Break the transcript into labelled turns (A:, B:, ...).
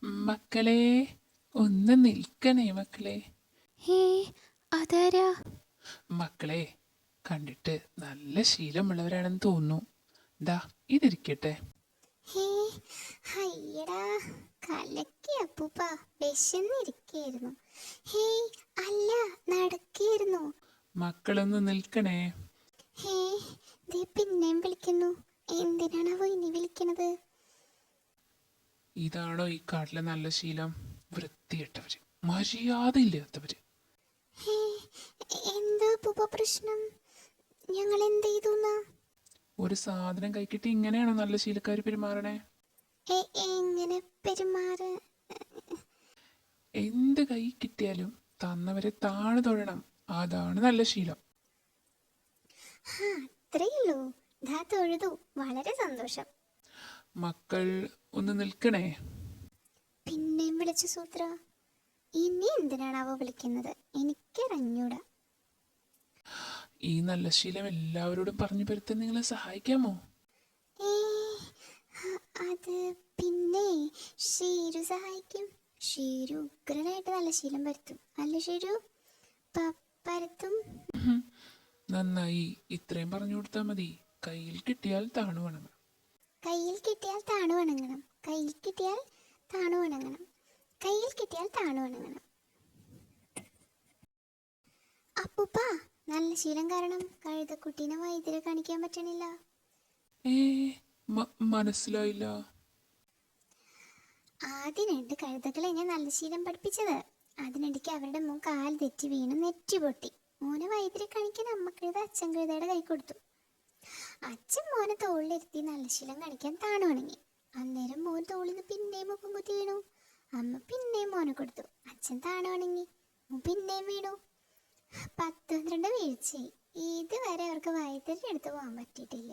A: മക്കളെ, ഒന്ന് നിൽക്കണേ മക്കളെ.
B: ഹേ, അതാരാ?
A: മക്കളെ, കണ്ടിട്ട് നല്ല ശീലമുള്ളവരാണെന്ന് തോന്നുന്നു. ദാ ഇതിരിക്കട്ടെ.
C: ഹേ, അയ്യടാ, കലക്കി അപ്പൂപ്പ, വിശന്നിരിക്കായിരുന്നു. ഹേയ്, അല്ല, നടക്കായിരുന്നു.
A: മക്കളൊന്ന് നിൽക്കണേ.
C: ഹേ, ദേ പിന്നെയും വിളിക്കുന്നു. എന്തിനാണാവോ ഇനി വിളിക്കണത്?
A: ഇതാണോ ഈ കാട്ടിലെ നല്ല ശീലം? വൃത്തികെട്ടവര്, മര്യാദയില്ലാത്തവര്.
C: ഹേ, എന്താ അപ്പൂപ്പ പ്രശ്നം? ഞങ്ങൾ എന്ത് ചെയ്തുന്നാ?
A: ഒരു സാധനം കൈക്കിട്ടി ഇങ്ങനെയാണോ നല്ല ശീലക്കാർ പെരുമാറണേ?
C: എങ്ങനെ പെരുമാറ്?
A: എന്ത് കൈ കിട്ടിയാലും തന്നവരെ താഴെ തൊഴണം. അതാണ് നല്ല ശീലം.
C: അത്രയുള്ളൂ. ദാ തൊഴുതു. വളരെ സന്തോഷം.
A: മക്കൾ ഒന്ന് നിൽക്കണേ.
C: പിന്നെയും വിളിച്ചു സൂത്ര. ഇനി എന്തിനാണാവോ വിളിക്കുന്നത്? എനിക്കറിഞ്ഞൂടാ.
A: ഈ നല്ല ശീലം എല്ലാവരോടും പറഞ്ഞു പരത്താൻ നിങ്ങളെ സഹായിക്കാമോ?
C: ഏ, അത് പിന്നെ ഷീരു സഹായിക്കും. ഷീരു ഉഗ്രനായിട്ട് നല്ല ശീലം വരുത്തും. അല്ല ഷീരു? പരത്തും.
A: നന്നായി, ഇത്രയും പറഞ്ഞു കൊടുത്താൽ മതി. കയ്യിൽ കിട്ടിയാൽ താണു വണങ്ങണം.
C: കയ്യിൽ കിട്ടിയാൽ താണു വണങ്ങണം. കയ്യിൽ കിട്ടിയാൽ താണു വണങ്ങണം. കയ്യിൽ കിട്ടിയാൽ താണു വണങ്ങണം. അപ്പൂപ്പ, നല്ല ശീലം കാരണം കഴുതക്കുട്ടീനെ വൈദ്യരെ കാണിക്കാൻ പറ്റണില്ല.
A: മനസ്സിലായില്ല.
C: ആദ്യം 2 കഴുതകളെ ഞാൻ നല്ല ശീലം പഠിപ്പിച്ചത്. അതിനിടയ്ക്ക് അവരുടെ മോൻ കാൽ തെറ്റി വീണ് നെറ്റി പൊട്ടി. മോനെ വൈദ്യരെ കാണിക്കാൻ അമ്മ കഴുത അച്ഛൻ കഴുതയുടെ കൈ കൊടുത്തു. അച്ഛൻ മോനെ തോളിലിരുത്തി നല്ല ശീലം കാണിക്കാൻ താണു വണങ്ങി. അന്നേരം മോൻ തോളിന്ന് പിന്നെയും മുഖം കുത്തി വീണു. അമ്മ പിന്നെയും മോനെ കൊടുത്തു. അച്ഛൻ താണു വണങ്ങി. മോൻ പിന്നെയും വീണു. 10-12 വീഴ്ചയായി. ഇതുവരെ അവർക്ക് വൈദ്യരുടെ അടുത്ത് പോകാൻ പറ്റിയിട്ടില്ല.